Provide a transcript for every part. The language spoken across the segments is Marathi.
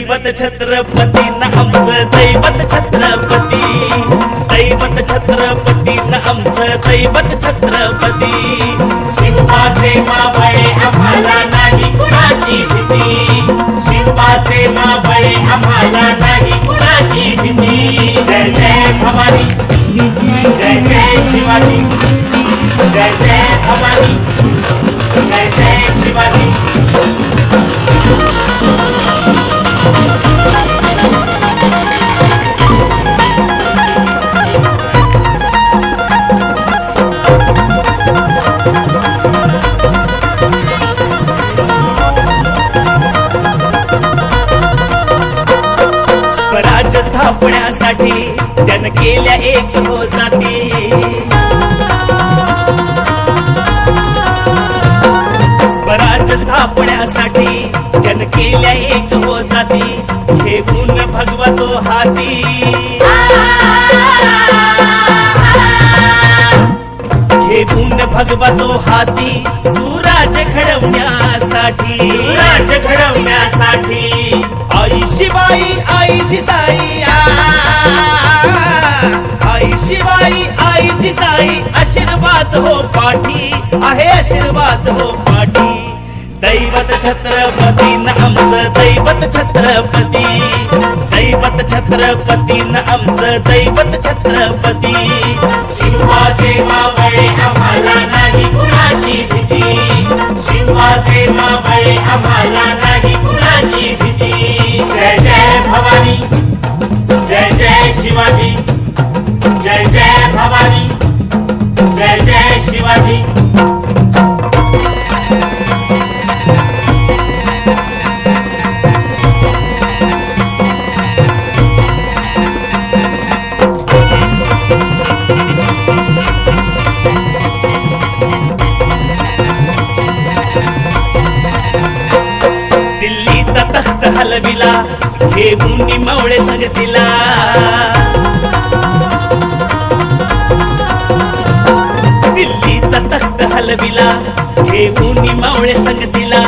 दैवत छत्रपती न आमचं दैवत छत्रपती, दैवत छत्रपती न आमचं दैवत छत्रपती। शिवबाचे मावळे आम्हाला नाही कुणाची भीती, शिवबाचे मावळे आम्हाला नाही कुणाची भीती। जय जय भवानी, जय जय शिवाजी, जय जय भवानी, जय जय शिवाजी। स्वराज्य स्थापण्यासाठी त्यानं केल्या एक हो जाती, स्वराज्य स्थापण्यासाठी त्यानं केल्या एक हो जाती, घेऊन भगवा तो हाती, घेऊन भगवा तो हाती, सुराज्य घडवण्यासाठी, राज्य घडवण्यासाठी। आई शिवाई आई जिजाई, आई शिवाई आई जिजाई, आशीर्वाद हो पाठी आहे, आशीर्वाद हो पाठी। दैवत छत्रपती न आमचं दैवत छत्रपती, दैवत छत्रपती न आमचं दैवत छत्रपती। शिवबाचे मावळे आम्हाला नाही कुणाची भीती, शिवबाचे मावळे आम्हाला नाही कुणाची भीती। जय जय भवानी, जय जय शिवाजी, जय जय भवानी, जय जय शिवाजी। दिल्लीचा तख्त हलविला, घेऊन मावळे संगतीला, दिल्लीचा तख्त हलविला, घेऊन मावळे संगतीला,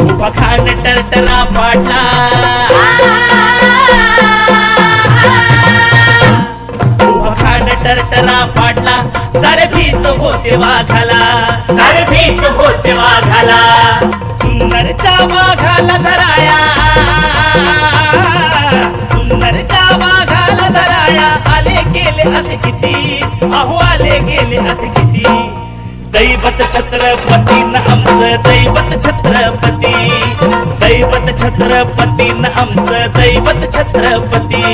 उभा खान टरटरा पाडला, उभा खान टरटरा पाडला, सारे भीत होते वाघाला, सारे भीत होते वाघाला, सुंदरच्या वाघाला धराया, सुंदरच्या वाघाला धराया, आले गेले असे किती, अहो आले गेले असे किती। दैवत छत्रपती न आमचं दैवत छत्रपती, दैवत छत्रपती न आमचं दैवत छत्रपती।